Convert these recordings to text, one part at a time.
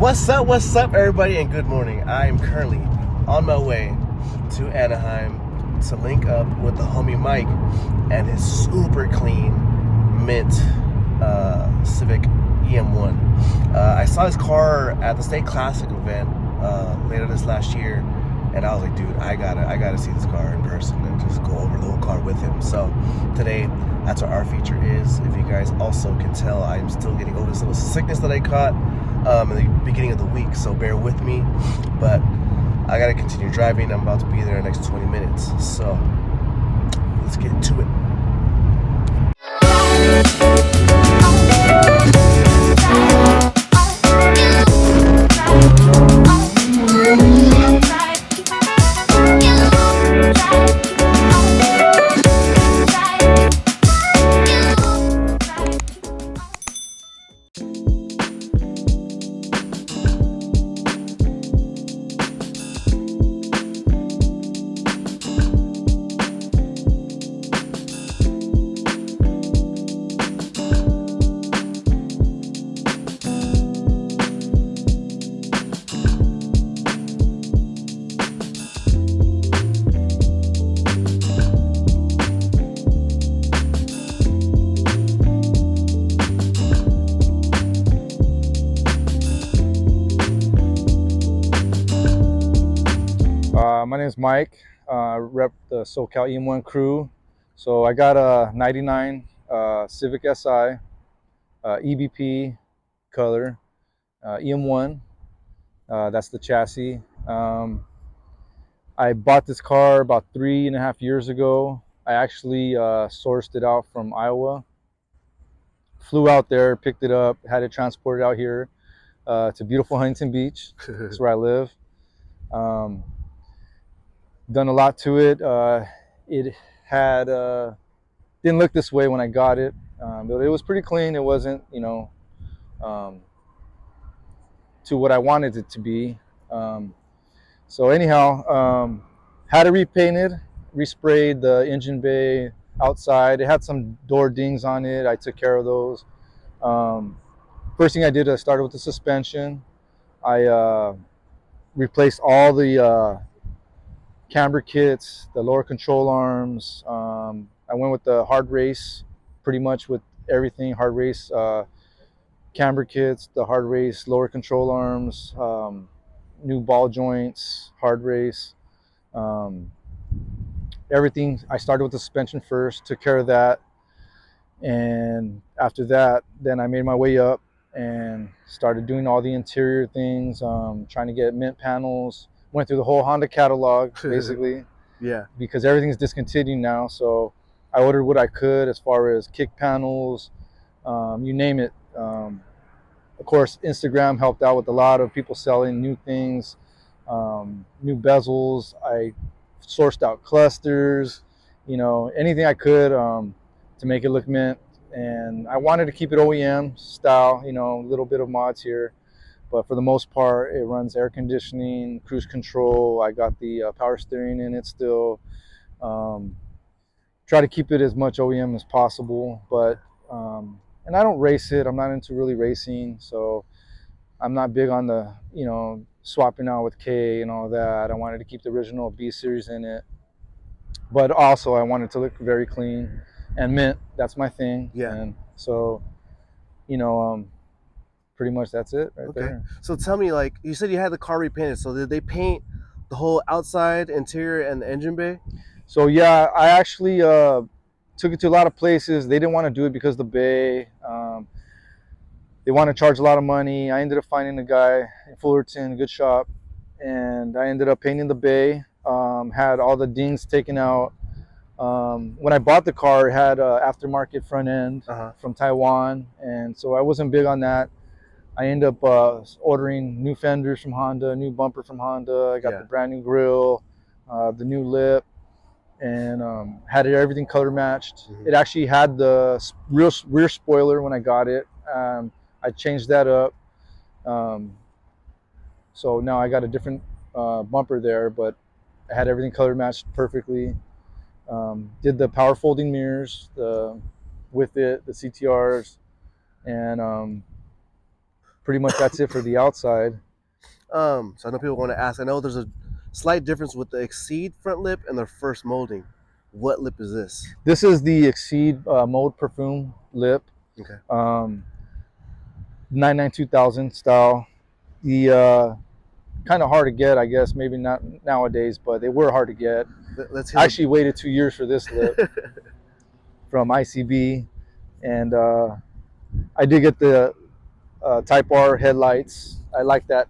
What's up, everybody, and good morning. I am currently on my way to Anaheim to link up with the homie Mike and his super clean mint Civic EM1. I saw his car at the Stayclassick event later this last year, and I was like, dude, I gotta see this car in person and just go over the whole car with him. So today, that's what our feature is. If you guys also can tell, I'm still getting over this little sickness that I caught in the beginning of the week, so bear with me. But I gotta continue driving. I'm about to be there in the next 20 minutes. So let's get to it. My name is Mike, rep the SoCal EM1 crew. So I got a 99 Civic Si, EBP color, EM1, that's the chassis. I bought this car about 3.5 years ago. I actually sourced it out from Iowa, flew out there, picked it up, had it transported out here to beautiful Huntington Beach. That's where I live. Done a lot to it. It had didn't look this way when I got it, but it was pretty clean. It wasn't, to what I wanted it to be. So anyhow, had it repainted, resprayed the engine bay outside. It had some door dings on it. I took care of those. First thing I did, I started with the suspension. I replaced all the camber kits, the lower control arms. I went with the hard race, pretty much with everything. Hard race camber kits, the hard race lower control arms, new ball joints, hard race, everything. I started with the suspension first, took care of that, and after that, then I made my way up and started doing all the interior things, trying to get mint panels. Went through the whole Honda catalog, basically. Yeah. Because everything's discontinued now. So I ordered what I could as far as kick panels, you name it. Of course, Instagram helped out with a lot of people selling new things, new bezels. I sourced out clusters, anything I could to make it look mint. And I wanted to keep it OEM style, a little bit of mods here. But for the most part, it runs air conditioning, cruise control. I got the power steering in it still. Try to keep it as much OEM as possible. But and I don't race it. I'm not into really racing, so I'm not big on the swapping out with K and all that. I wanted to keep the original B series in it, but also I wanted to look very clean and mint. That's my thing. Yeah. And so, pretty much that's it right there. So tell me, like, you said you had the car repainted. So did they paint the whole outside, interior, and the engine bay? So yeah, I actually took it to a lot of places. They didn't want to do it because of the bay. They want to charge a lot of money. I ended up finding a guy in Fullerton, a good shop, and I ended up painting the bay. Had all the dings taken out. When I bought the car, it had aftermarket front end from Taiwan, and so I wasn't big on that. I ended up ordering new fenders from Honda, new bumper from Honda. I got the brand new grille, the new lip, and had everything color matched. It actually had the rear spoiler when I got it. I changed that up. So now I got a different bumper there, but I had everything color matched perfectly. Did the power folding mirrors with it, the CTRs, and pretty much that's it for the outside. So I know people want to ask. I know there's a slight difference with the Exceed front lip and the first molding. What lip is this? This is the Exceed mold perfume lip. Okay. 992,000 style. The kind of hard to get, I guess. Maybe not nowadays, but they were hard to get. Let's I actually waited 2 years for this lip from ICB, and I did get the Type R headlights. I like that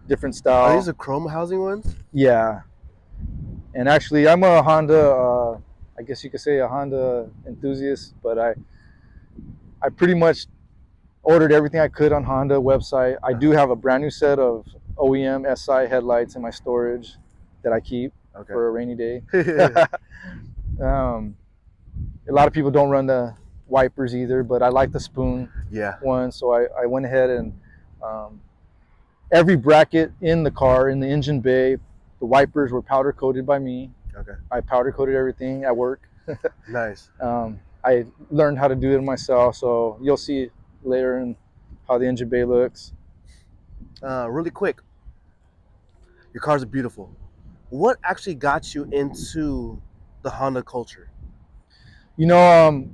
different style. Are these the chrome housing ones? Yeah. And actually, I'm a Honda, I guess you could say a Honda enthusiast, but I pretty much ordered everything I could on Honda website. I do have a brand new set of OEM SI headlights in my storage that I keep for a rainy day. A lot of people don't run the wipers either, but I like the spoon one, so I went ahead and every bracket in the car, in the engine bay, the wipers were powder coated by me. I powder coated everything at work. Nice. I learned how to do it myself, so you'll see later in how the engine bay looks. Really quick, your cars are beautiful. What actually got you into the Honda culture? You know,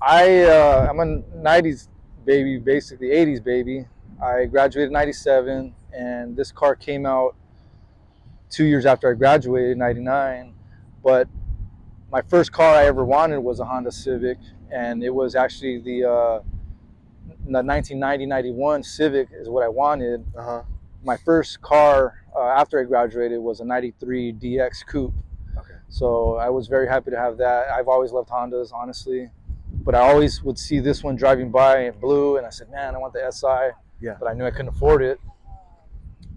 I'm a 90s baby, basically 80s baby. I graduated in 97, and this car came out 2 years after I graduated in 99. But my first car I ever wanted was a Honda Civic, and it was actually the 1990-91 Civic is what I wanted. My first car after I graduated was a 93 DX Coupe. So I was very happy to have that. I've always loved Hondas, honestly. But I always would see this one driving by in blue, and I said, man, I want the SI. But I knew I couldn't afford it.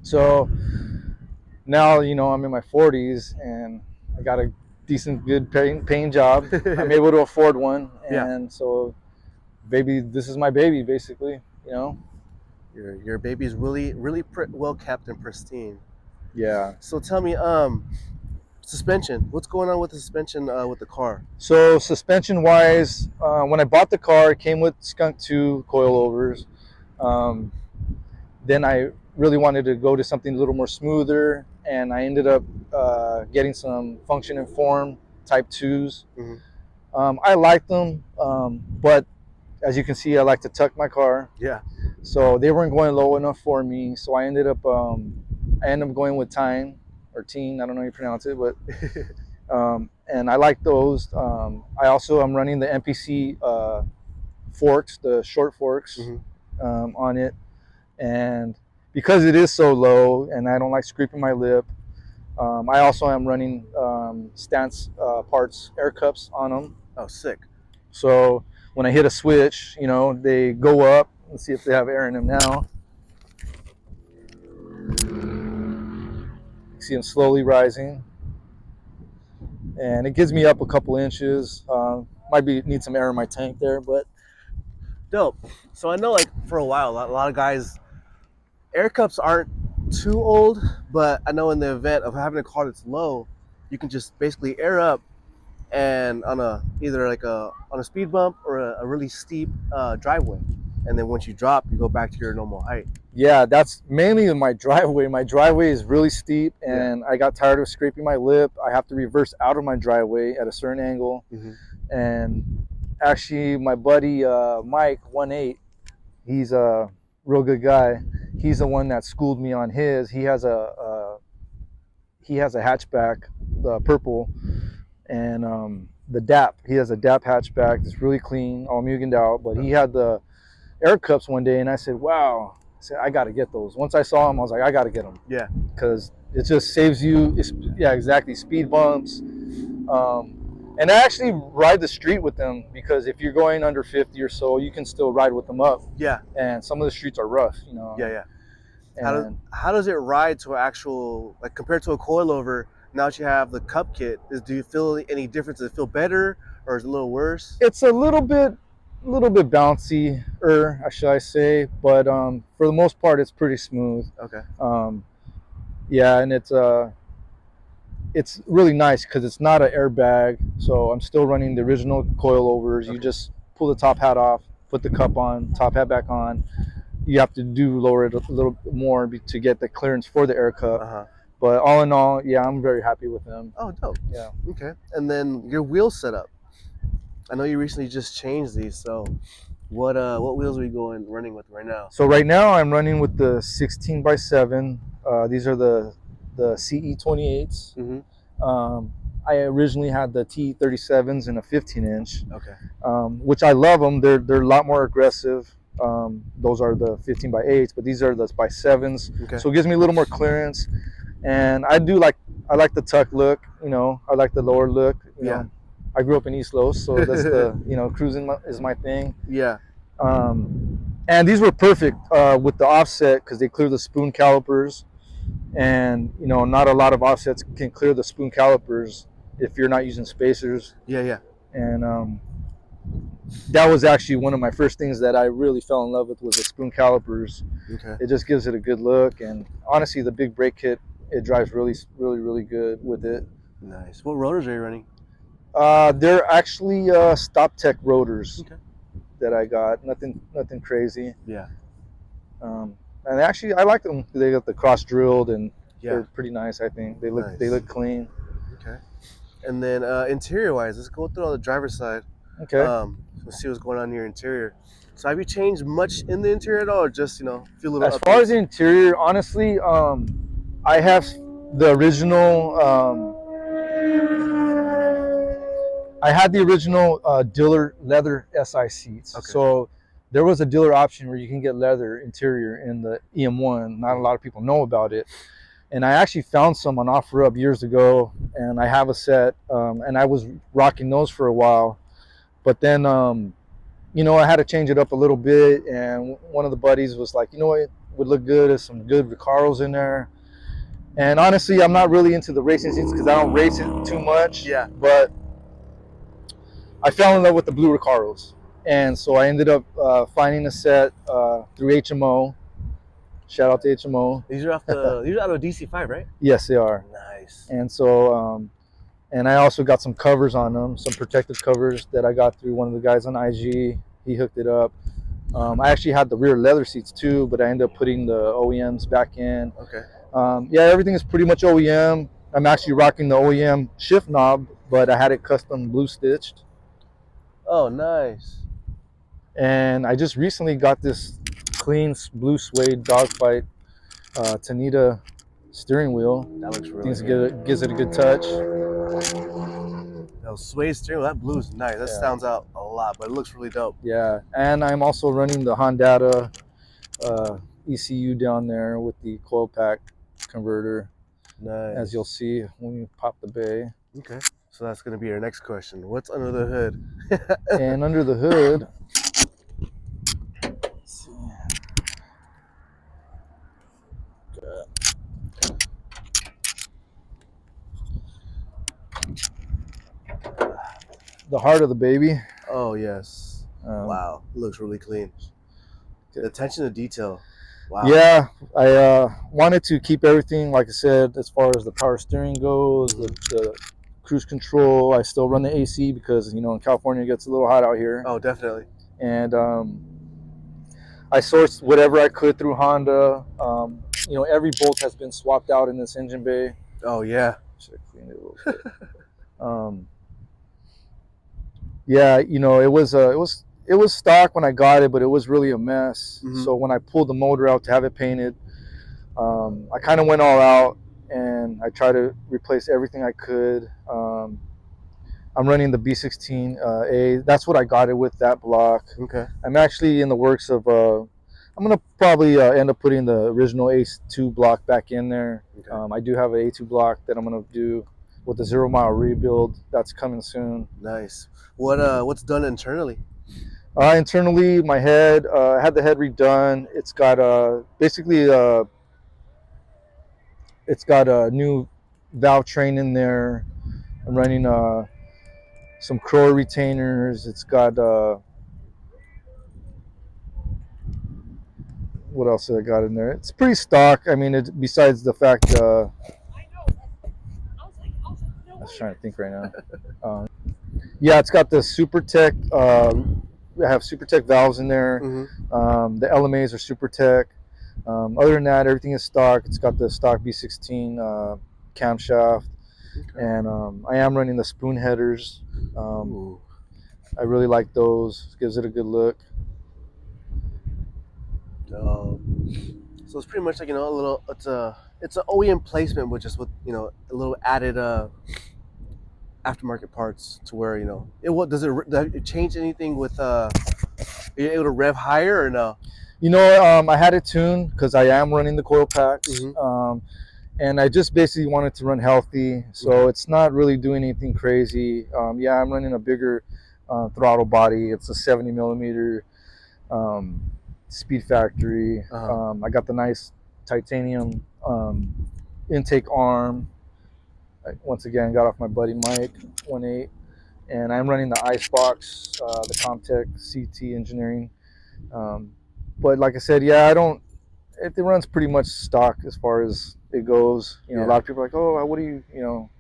So now, you know, I'm in my 40s, and I got a decent, good paying job. I'm able to afford one. And so, baby, this is my baby, basically, you know. Your baby is really well kept and pristine. Yeah. So tell me, suspension. What's going on with the suspension with the car? So suspension wise, when I bought the car, it came with Skunk 2 coilovers. Then I really wanted to go to something a little more smoother, and I ended up getting some function informed Type 2s. I like them, but as you can see, I like to tuck my car. So they weren't going low enough for me, so I ended up going with Tine, or Teen, I don't know how you pronounce it, but and I like those. I also am running the MPC forks, the short forks on it, and because it is so low and I don't like scraping my lip, I also am running stance parts air cups on them. Oh, sick. So when I hit a switch, you know, they go up. Let's see if they have air in them now. See them slowly rising, and it gives me up a couple inches. Might need some air in my tank there, but dope. So I know, like, for a while, a lot of guys, air cups aren't too old, but I know in the event of having a car that's low, you can just basically air up, and on either on a speed bump or a really steep driveway, and then once you drop, you go back to your normal height. Yeah, that's mainly in my driveway. My driveway is really steep, and I got tired of scraping my lip. I have to reverse out of my driveway at a certain angle. And actually, my buddy Mike 18, he's a real good guy. He's the one that schooled me on his. He has a hatchback, the purple, and the DAP. He has a DAP hatchback. It's really clean, all mugened out. But he had the air cups one day, and I said, wow. I said, I got to get those. Once I saw them, I was like, I got to get them. Yeah. Because it just saves you, yeah, exactly, speed bumps. And I actually ride the street with them, because if you're going under 50 or so, you can still ride with them up. Yeah. And some of the streets are rough, you know. Yeah. How does it ride to actual, like, compared to a coilover, now that you have the cup kit, do you feel any difference? Does it feel better, or is it a little worse? It's a little bit bouncy, should I say, but for the most part, it's pretty smooth. Okay. Yeah, and it's really nice because it's not an airbag, so I'm still running the original coilovers. You just pull the top hat off, put the cup on, top hat back on. you have to lower it a little bit more to get the clearance for the air cup. Uh-huh. But all in all, yeah, I'm very happy with them. Oh, dope. Yeah. Okay. And then your wheel setup. I know you recently just changed these, so what wheels are we running with right now? So right now I'm running with the 16x7. These are the CE28s. Mm-hmm. I originally had the T37s in a 15-inch, Okay. which I love them. They're a lot more aggressive. Those are the 15x8s, but these are the by 7s. Okay. So it gives me a little more clearance. And I like the tuck look, you know, I like the lower look, you know. I grew up in East Los, so that's the, you know, cruising is my thing. Yeah. And these were perfect with the offset because they clear the spoon calipers. And, you know, not a lot of offsets can clear the spoon calipers if you're not using spacers. Yeah, yeah. And that was actually one of my first things that I really fell in love with was the spoon calipers. Okay. It just gives it a good look. And honestly, the big brake kit, it drives really, really, really good with it. Nice. What rotors are you running? They're actually Stop Tech rotors. Okay. That I got. Nothing crazy. Yeah. And actually, I like them. They got the cross drilled, and yeah, they're pretty nice. I think they nice. look clean. Okay. And then interior wise, let's go through on the driver's side. Okay. Let's see what's going on in your interior. So have you changed much in the interior at all, or just, you know, a few little As updates? far as the interior, honestly, I have the original. I had the original dealer leather SI seats. Okay. So there was a dealer option where you can get leather interior in the EM1. Not a lot of people know about it. And I actually found some on OfferUp years ago, and I have a set, and I was rocking those for a while. But then, you know, I had to change it up a little bit, and one of the buddies was like, you know what would look good is some good Recaros in there. And honestly, I'm not really into the racing seats because I don't race it too much. Yeah. But I fell in love with the blue Recaros, and so I ended up finding a set through HMO. Shout out to HMO. These are out of DC5, right? Yes, they are. Nice. And so, and I also got some covers on them, some protective covers that I got through one of the guys on IG. He hooked it up. I actually had the rear leather seats too, but I ended up putting the OEMs back in. Okay. Yeah, everything is pretty much OEM. I'm actually rocking the OEM shift knob, but I had it custom blue stitched. Oh, nice. And I just recently got this clean blue suede Dogfight Tanita steering wheel. That looks really good. Gives it a good touch. That suede steering wheel, that blue's nice. That stands out a lot, but it looks really dope. Yeah, and I'm also running the Honda ECU down there with the coil pack converter. Nice. As you'll see when you pop the bay. Okay. So that's going to be our next question. What's under the hood? And under the hood, let's see. The heart of the baby. Oh, yes. Wow. It looks really clean. The attention to detail. Wow. Yeah, I wanted to keep everything, like I said, as far as the power steering goes, the cruise control. I still run the AC because, you know, in California it gets a little hot out here. Oh, definitely. And I sourced whatever I could through Honda. You know, every bolt has been swapped out in this engine bay. Oh, yeah. Should I clean it a little bit? Yeah, you know, it was stock when I got it, but it was really a mess. Mm-hmm. So when I pulled the motor out to have it painted, I kind of went all out and I tried to replace everything I could. I'm running the B16A. That's what I got it with, that block. Okay. I'm actually in the works of, I'm going to probably end up putting the original A2 block back in there. Okay. I do have an A2 block that I'm going to do with the 0 mile rebuild. That's coming soon. Nice. What's done internally? Internally, my head, I had the head redone. It's got basically it's got a new valve train in there. I'm running some Crow retainers. It's got what else did I got in there? It's pretty stock. I mean, besides the fact I was trying to think right now. Yeah, it's got the Super Tech I have SuperTech valves in there. Mm-hmm. The LMAs are SuperTech. Other than that, everything is stock. It's got the stock B16 camshaft, Okay. and I am running the spoon headers. Ooh. I really like those. Gives it a good look. So it's pretty much like, you know, a little. It's an OEM placement, with just with, you know, a little added aftermarket parts to where, you know, does it change anything with are you able to rev higher or no? You know, I had it tuned because I am running the coil packs. Mm-hmm. And I just basically wanted to run healthy, so it's not really doing anything crazy. Yeah, I'm running a bigger throttle body. It's a 70 millimeter Speed Factory. I got the nice titanium intake arm. Once again, got off my buddy Mike 1.8, and I'm running the Icebox, the Comtech CT Engineering. But like I said, yeah, I don't. It runs pretty much stock as far as it goes. You know, a lot of people are like, oh, what do you know,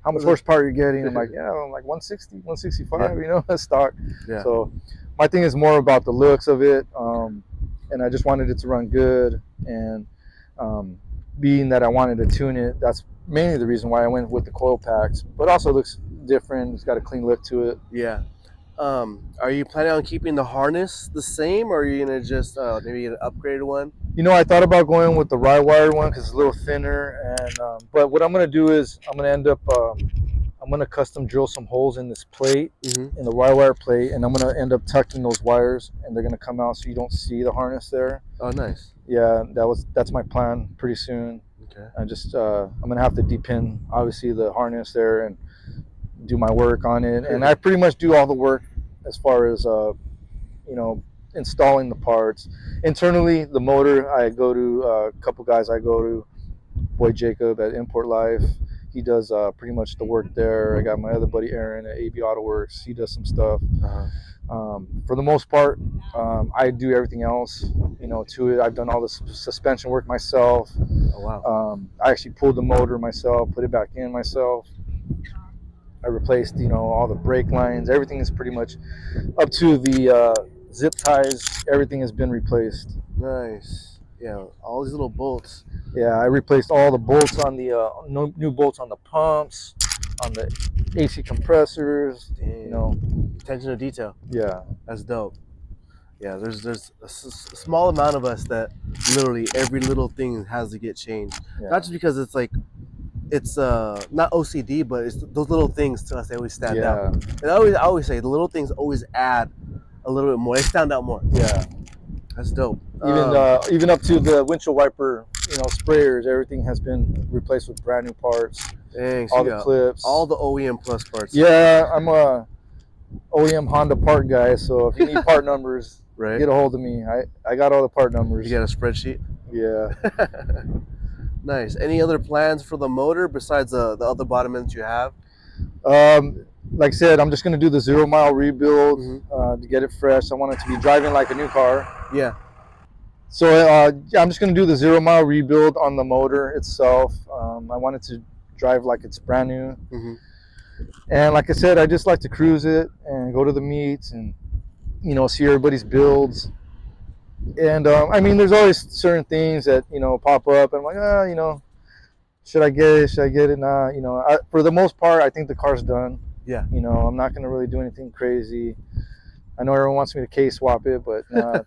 how much horsepower you're getting? I'm like, yeah, I'm like 160, 165, yeah. You know, that's stock. Yeah. So my thing is more about the looks of it. And I just wanted it to run good. And being that I wanted to tune it, that's mainly the reason why I went with the coil packs. But also looks different. It's got a clean look to it. Yeah. Are you planning on keeping the harness the same, or are you gonna just maybe get an upgraded one? You know, I thought about going with the rye wire one because it's a little thinner, and but what I'm gonna do is I'm gonna end up I'm gonna custom drill some holes in this plate, in the rye wire plate, and I'm gonna end up tucking those wires, and they're gonna come out so you don't see the harness there. Oh, nice. Yeah, that's my plan. Pretty soon. Okay. I'm gonna have to depin obviously the harness there and do my work on it, and I pretty much do all the work as far as you know, installing the parts. Internally, the motor, I go to a couple guys. I go to Boy Jacob at Import Life. He does pretty much the work there. I got my other buddy Aaron at AB Auto Works. He does some stuff. For the most part, I do everything else, you know, to it. I've done all the suspension work myself. Oh, wow. I actually pulled the motor myself, put it back in myself. I replaced, you know, all the brake lines. Everything is pretty much up to the zip ties. Everything has been replaced. Nice. Yeah, all these little bolts. Yeah, I replaced all the bolts on the new bolts on the pumps, on the AC compressors. Dang. You know, attention to detail. Yeah, that's dope. Yeah, there's a small amount of us that literally every little thing has to get changed. Yeah. Not just because it's like it's not OCD, but it's those little things to us, they always stand out. And I always say the little things always add a little bit more. They stand out more. Yeah, that's dope. Even up to the windshield wiper, you know, sprayers, everything has been replaced with brand new parts. Dang, all the clips, all the OEM plus parts. Yeah, I'm a OEM Honda part guy, so if you need part numbers, get a hold of me. I got all the part numbers. You got a spreadsheet? Yeah. Nice. Any other plans for the motor besides the other bottom ends you have? Like I said, I'm just going to do the 0 mile rebuild to get it fresh. I want it to be driving like a new car. Yeah. So I'm just going to do the 0 mile rebuild on the motor itself. I want it to drive like it's brand new. And like I said, I just like to cruise it and go to the meets and, you know, see everybody's builds. And I mean, there's always certain things that, you know, pop up. And I'm like, you know, should I get it? Should I get it? Nah, you know, for the most part, I think the car's done. Yeah. You know, I'm not going to really do anything crazy. I know everyone wants me to case swap it, but nah,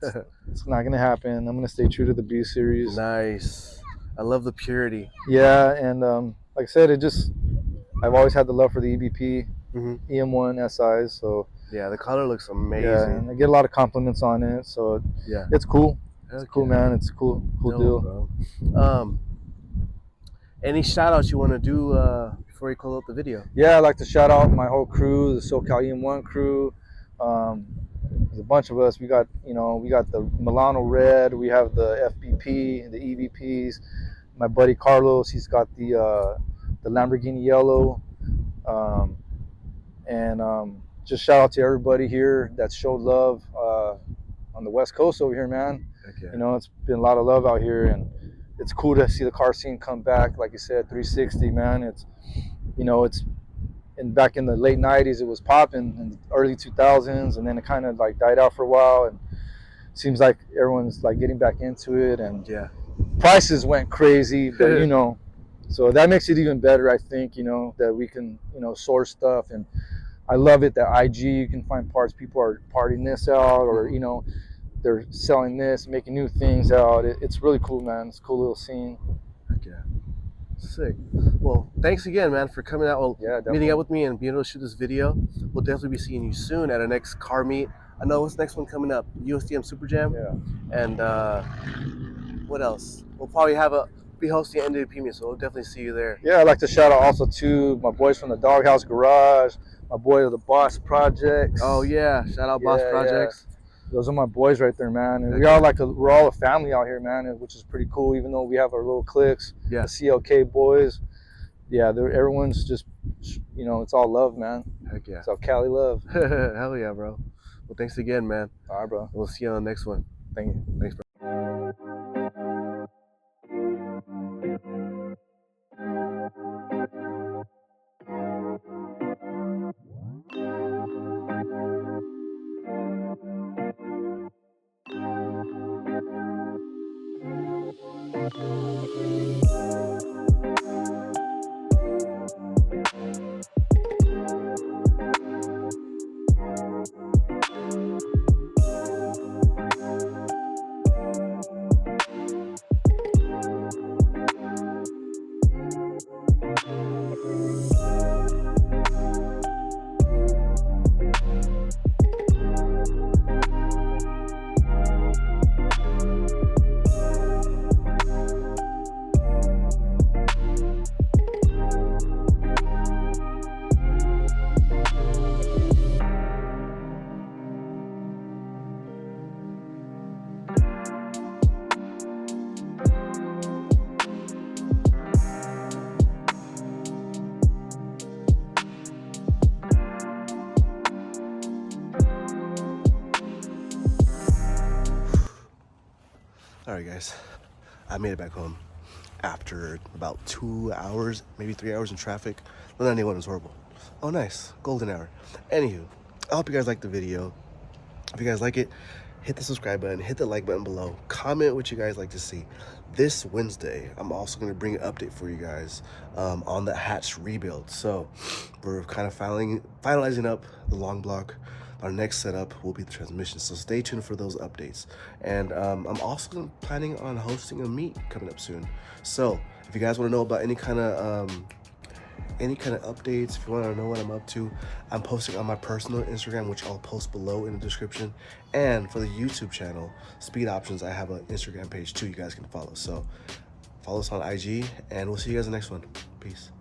it's not going to happen. I'm going to stay true to the B series. Nice. I love the purity. Yeah. And like I said, I've always had the love for the EBP, EM1 SIs. So yeah, the color looks amazing. Yeah, and I get a lot of compliments on it. So yeah, it's cool. It's cool, man. It's a cool deal. Bro. Any shout outs you want to do before we close out the video? Yeah, I'd like to shout out my whole crew, the SoCal EM1 crew. There's a bunch of us. We got the Milano Red, we have the FBP, the EVPs. My buddy Carlos, he's got the Lamborghini Yellow. Just shout out to everybody here that showed love on the West Coast over here, man. Okay. You know, it's been a lot of love out here, and it's cool to see the car scene come back. Like you said, 360, man. It's, you know, it's and back in the late 90s, it was popping in the early 2000s, and then it kind of like died out for a while. And seems like everyone's like getting back into it, and Yeah. prices went crazy, but you know, so that makes it even better, I think, you know, that we can, you know, source stuff. And I love it that IG, you can find parts, people are parting this out, or, you know, they're selling this, making new things out. It's really cool, man. It's a cool little scene. Heck yeah. Sick. Well, thanks again, man, for coming out, meeting up with me and being able to shoot this video. We'll definitely be seeing you soon at our next car meet. I know what's the next one coming up? USDM Super Jam. Yeah. And what else? We'll probably be hosting an NWP meet, so we'll definitely see you there. Yeah, I'd like to shout out also to my boys from the Doghouse Garage, my boy of the Boss Projects. Oh yeah, shout out Boss Projects. Yeah. Those are my boys right there, man. And we're all a family out here, man, which is pretty cool. Even though we have our little cliques, yeah. The CLK boys, yeah, everyone's just, you know, it's all love, man. Heck yeah. It's all Cali love. Hell yeah, bro. Well, thanks again, man. All right, bro. We'll see you on the next one. Thank you. Thanks, bro. All right, guys, I made it back home after about 2 hours, maybe 3 hours in traffic. The 91 was horrible. Oh, nice, golden hour. Anywho, I hope you guys liked the video. If you guys like it, hit the subscribe button, hit the like button below, comment what you guys like to see. This Wednesday, I'm also going to bring an update for you guys on the hatch rebuild. So we're kind of finalizing up the long block. Our next setup will be the transmission, so stay tuned for those updates. And I'm also planning on hosting a meet coming up soon. So if you guys want to know about any kind of updates, if you want to know what I'm up to, I'm posting on my personal Instagram, which I'll post below in the description. And for the YouTube channel, Speed Options, I have an Instagram page too you guys can follow. So follow us on IG, and we'll see you guys in the next one. Peace.